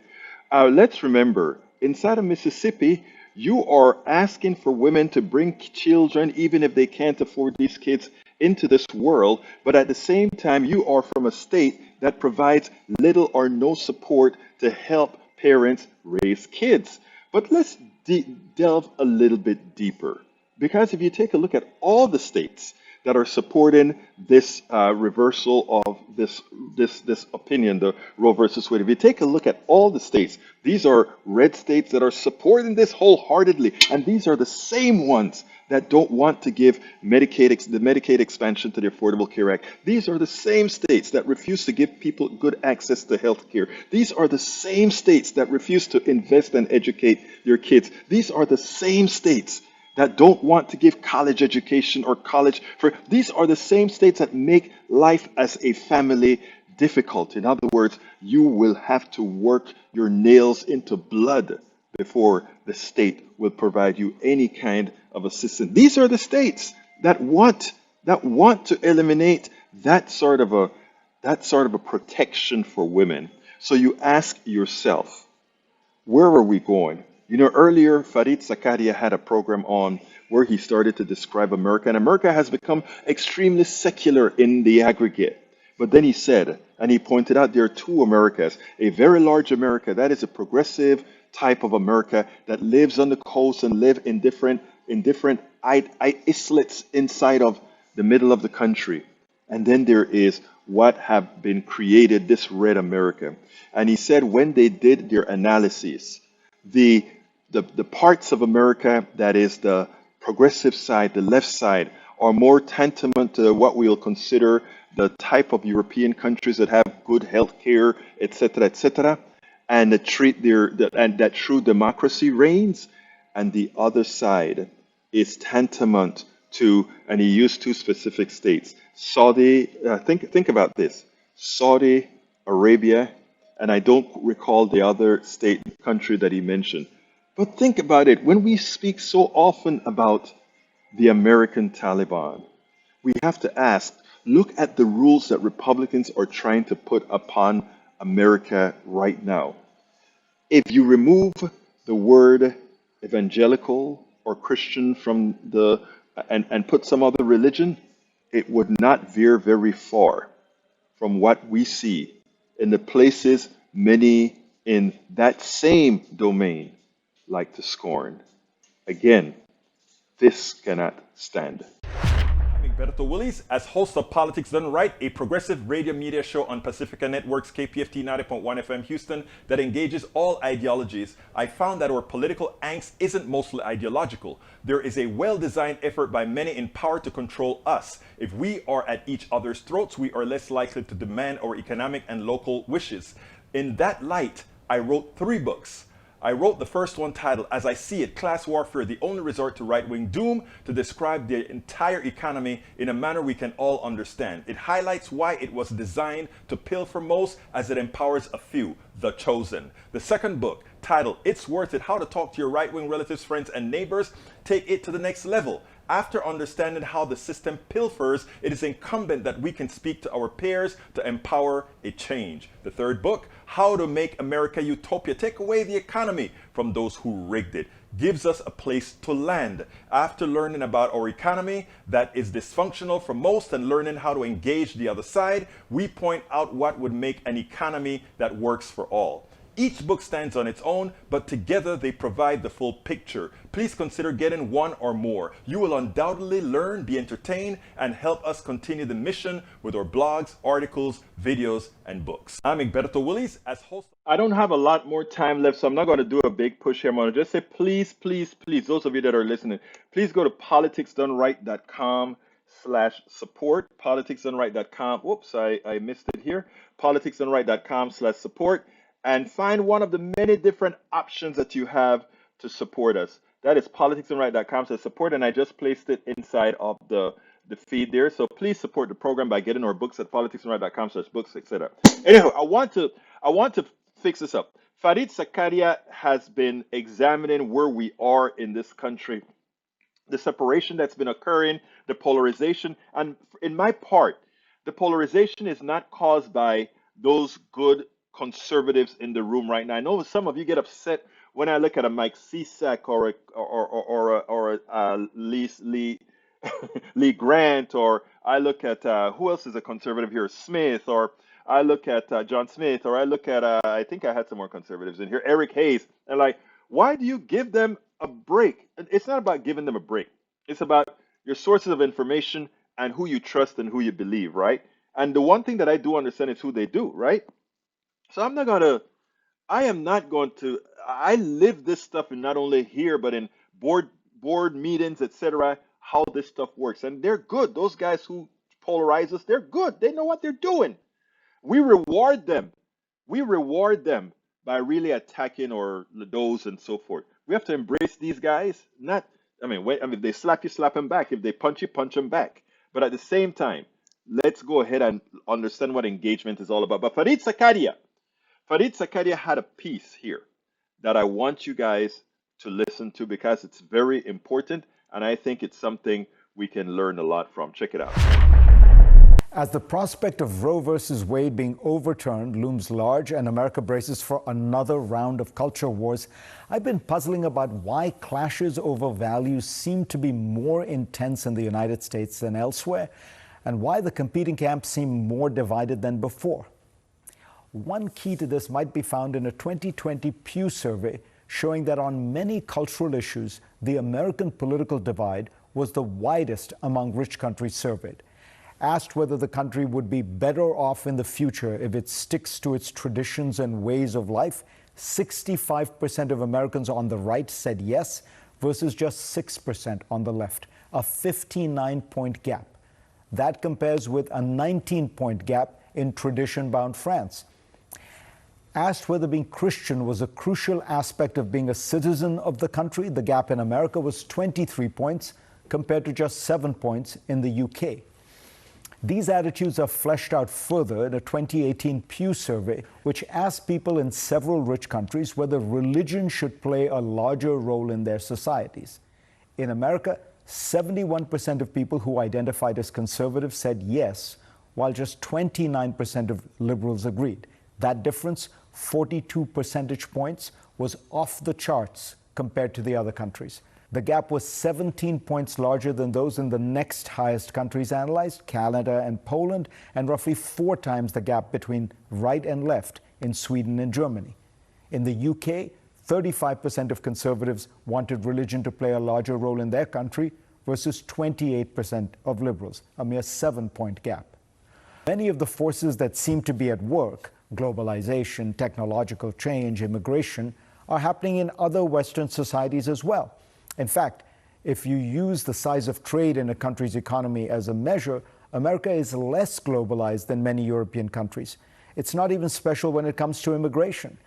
Let's remember, inside of Mississippi, you are asking for women to bring children, even if they can't afford these kids, into this world. But at the same time, you are from a state that provides little or no support to help parents raise kids. But let's delve a little bit deeper. Because if you take a look at all the states that are supporting this reversal of this opinion, the Roe versus Wade. If you take a look at all the states, these are red states that are supporting this wholeheartedly, and these are the same ones that don't want to give the Medicaid expansion to the Affordable Care Act. These are the same states that refuse to give people good access to health care. These are the same states that refuse to invest and educate their kids. These are the same states that don't want to give college education or these are the same states that make life as a family difficult. In other words, you will have to work your nails into blood before the state will provide you any kind of assistance. These are the states that want to eliminate that sort of a protection for women. So you ask yourself, where are we going? You know, earlier, Zakaria had a program on where he started to describe America, and America has become extremely secular in the aggregate. But then he said, and he pointed out there are two Americas. A very large America, that is a progressive type of America that lives on the coast and live in different islets inside of the middle of the country. And then there is what have been created, this red America. And he said when they did their analysis, the the parts of America that is the progressive side, the left side, are more tantamount to what we'll consider the type of European countries that have good health care, etc., and that treat and that true democracy reigns. And the other side is tantamount to, and he used two specific states, Saudi. Think about this: Saudi Arabia, and I don't recall the other state country that he mentioned. But think about it. When we speak so often about the American Taliban, we have to ask, look at the rules that Republicans are trying to put upon America right now. If you remove the word evangelical or Christian from and put some other religion, it would not veer very far from what we see in the places many in that same domain like to scorn. Again, this cannot stand. I'm Egberto Willies, as host of Politics Done Right, a progressive radio media show on Pacifica Network's KPFT 90.1 FM Houston that engages all ideologies. I found that our political angst isn't mostly ideological. There is a well-designed effort by many in power to control us. If we are at each other's throats, we are less likely to demand our economic and local wishes. In that light, I wrote 3 books. I wrote the first one titled, As I See It, Class Warfare, the Only Resort to Right-Wing Doom, to describe the entire economy in a manner we can all understand. It highlights why it was designed to pilfer most as it empowers a few, the chosen. The second book, titled, It's Worth It, How to Talk to Your Right-Wing Relatives, Friends, and Neighbors, take it to the next level. After understanding how the system pilfers, it is incumbent that we can speak to our peers to empower a change. The third book, How to Make America Utopia, Take Away the Economy from Those Who Rigged It, gives us a place to land. After learning about our economy that is dysfunctional for most and learning how to engage the other side, we point out what would make an economy that works for all. Each book stands on its own, but together they provide the full picture. Please consider getting one or more. You will undoubtedly learn, be entertained, and help us continue the mission with our blogs, articles, videos, and books. I'm Egberto Willies, as host. I don't have a lot more time left, so I'm not going to do a big push here. I'm going to just say, please, please, please, those of you that are listening, please go to politicsdoneright.com/support, politicsdoneright.com. Whoops, I missed it here. politicsdoneright.com/support. And find one of the many different options that you have to support us. That is politicsandright.com/support, and I just placed it inside of the feed there. So please support the program by getting our books at politicsandright.com/books, etc. Anyhow, I want to fix this up. Fareed Zakaria has been examining where we are in this country, the separation that's been occurring, the polarization, and in my part, the polarization is not caused by those good conservatives in the room right now. I know some of you get upset when I look at a Mike Cisak or a Lee Grant, or I look at who else is a conservative here, Smith, or I look at John Smith, or I look at I think I had some more conservatives in here, Eric Hayes, and like, why do you give them a break? It's not about giving them a break. It's about your sources of information and who you trust and who you believe, right? And the one thing that I do understand is who they do, right? So I am not going to, I live this stuff and not only here, but in board meetings, etc., how this stuff works. And they're good. Those guys who polarize us, they're good. They know what they're doing. We reward them. We reward them by really attacking or those and so forth. We have to embrace these guys. If they slap you, slap them back. If they punch you, punch them back. But at the same time, let's go ahead and understand what engagement is all about. But Fareed Zakaria had a piece here that I want you guys to listen to because it's very important, and I think it's something we can learn a lot from. Check it out. As the prospect of Roe versus Wade being overturned looms large and America braces for another round of culture wars, I've been puzzling about why clashes over values seem to be more intense in the United States than elsewhere. and why the competing camps seem more divided than before. One key to this might be found in a 2020 Pew survey showing that on many cultural issues, the American political divide was the widest among rich countries surveyed. Asked whether the country would be better off in the future if it sticks to its traditions and ways of life, 65% of Americans on the right said yes, versus just 6% on the left, a 59-point gap. That compares with a 19-point gap in tradition-bound France. Asked whether being Christian was a crucial aspect of being a citizen of the country, the gap in America was 23 points compared to just 7 points in the UK. These attitudes are fleshed out further in a 2018 Pew survey, which asked people in several rich countries whether religion should play a larger role in their societies. In America, 71% of people who identified as conservative said yes, while just 29% of liberals agreed. That difference, 42 percentage points, was off the charts compared to the other countries. The gap was 17 points larger than those in the next highest countries analyzed, Canada and Poland, and roughly 4 times the gap between right and left in Sweden and Germany. In the UK, 35% of conservatives wanted religion to play a larger role in their country versus 28% of liberals, a mere 7-point gap. Many of the forces that seem to be at work, globalization, technological change, immigration, are happening in other Western societies as well. In fact, if you use the size of trade in a country's economy as a measure, America is less globalized than many European countries. It's not even special when it comes to immigration.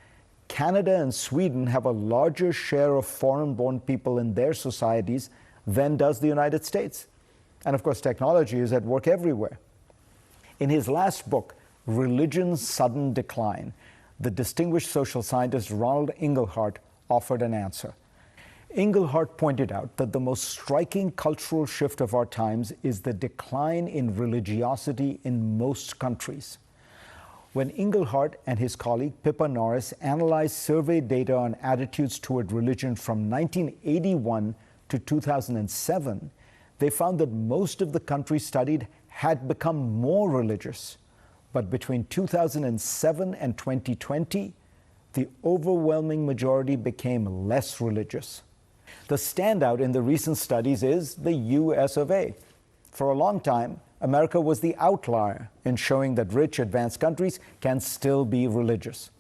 Canada and Sweden have a larger share of foreign-born people in their societies than does the United States. And of course, technology is at work everywhere. In his last book, Religion's Sudden Decline, the distinguished social scientist Ronald Inglehart offered an answer. Inglehart pointed out that the most striking cultural shift of our times is the decline in religiosity in most countries. When Inglehart and his colleague Pippa Norris analyzed survey data on attitudes toward religion from 1981 to 2007, they found that most of the countries studied had become more religious. But between 2007 and 2020, the overwhelming majority became less religious. The standout in the recent studies is the US of A. For a long time, America was the outlier in showing that rich, advanced countries can still be religious.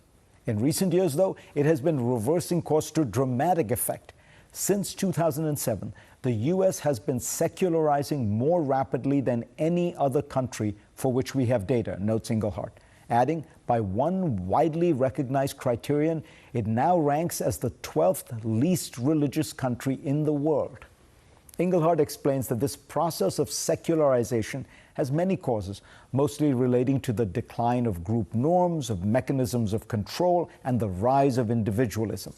In recent years, though, it has been reversing course to dramatic effect. Since 2007, the US has been secularizing more rapidly than any other country for which we have data, notes Inglehart. Adding, by one widely recognized criterion, it now ranks as the 12th least religious country in the world. Inglehart explains that this process of secularization has many causes, mostly relating to the decline of group norms, of mechanisms of control, and the rise of individualism.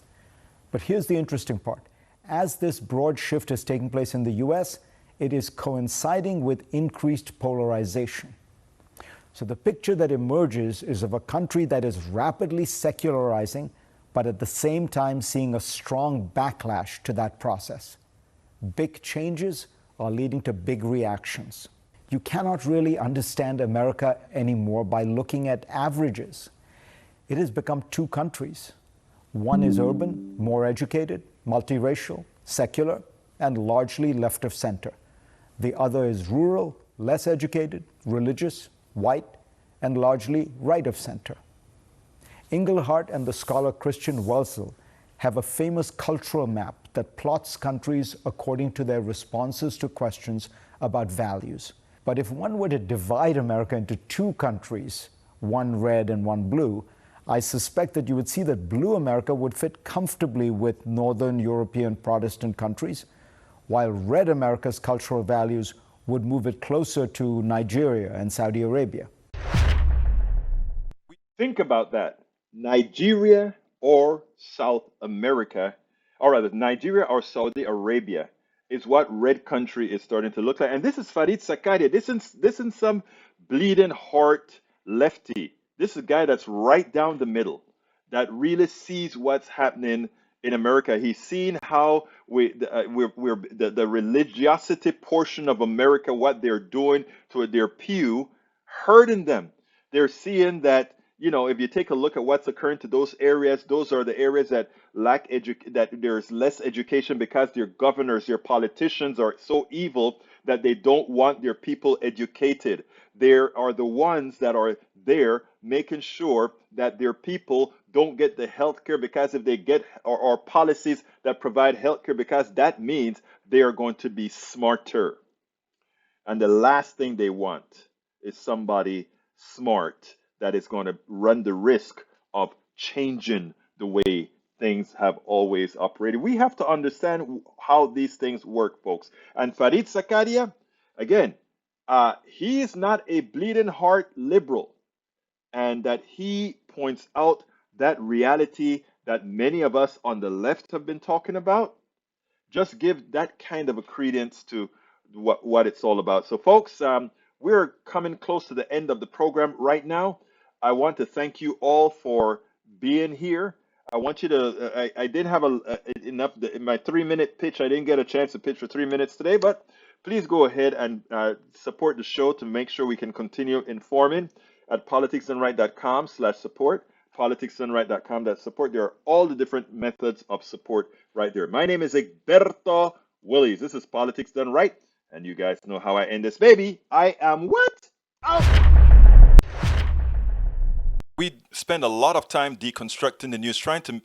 But here's the interesting part. As this broad shift is taking place in the US, it is coinciding with increased polarization. So the picture that emerges is of a country that is rapidly secularizing, but at the same time seeing a strong backlash to that process. Big changes are leading to big reactions. You cannot really understand America anymore by looking at averages. It has become 2 countries. One is urban, more educated, multiracial, secular, and largely left of center. The other is rural, less educated, religious, white, and largely right of center. Inglehart and the scholar Christian Welzel have a famous cultural map that plots countries according to their responses to questions about values. But if one were to divide America into 2 countries, one red and one blue, I suspect that you would see that blue America would fit comfortably with Northern European Protestant countries, while red America's cultural values would move it closer to Nigeria and Saudi Arabia. Think about that. Nigeria or South America, or rather, Nigeria or Saudi Arabia is what red country is starting to look like. And this is Farid Zakaria. This isn't some bleeding heart lefty. This is a guy that's right down the middle, that really sees what's happening in America. He's seen how the religiosity portion of America, what they're doing to their pew, hurting them. They're seeing that, if you take a look at what's occurring to those areas, those are the areas that that there's less education because their governors, their politicians are so evil that they don't want their people educated. There are the ones that are there making sure that their people don't get the health care, because if they get or policies that provide health care, because that means they are going to be smarter. And the last thing they want is somebody smart that is going to run the risk of changing the way things have always operated. We have to understand how these things work, folks. And Farid Zakaria, again, he is not a bleeding heart liberal, and that he points out that reality that many of us on the left have been talking about. Just give that kind of a credence to what it's all about. So, folks, we're coming close to the end of the program right now. I want to thank you all for being here. I want you to. I didn't have enough in my 3-minute pitch. I didn't get a chance to pitch for 3 minutes today, but please go ahead and support the show to make sure we can continue informing at politicsdoneright.com/support. politicsdoneright.com/support. There are all the different methods of support right there. My name is Egberto Willies. This is Politics Done Right, and you guys know how I end this baby. I am what? Out. We spend a lot of time deconstructing the news, trying to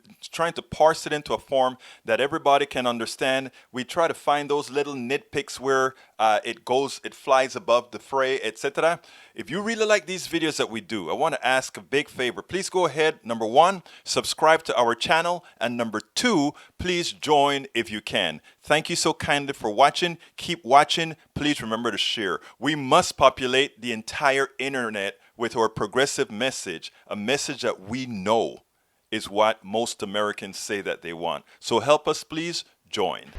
parse it into a form that everybody can understand. We try to find those little nitpicks where it flies above the fray, etc. If you really like these videos that we do, I want to ask a big favor. Please go ahead. Number 1, subscribe to our channel, and number 2, please join if you can. Thank you so kindly for watching. Keep watching. Please remember to share. We must populate the entire internet with our progressive message, a message that we know is what most Americans say that they want. So help us, please join.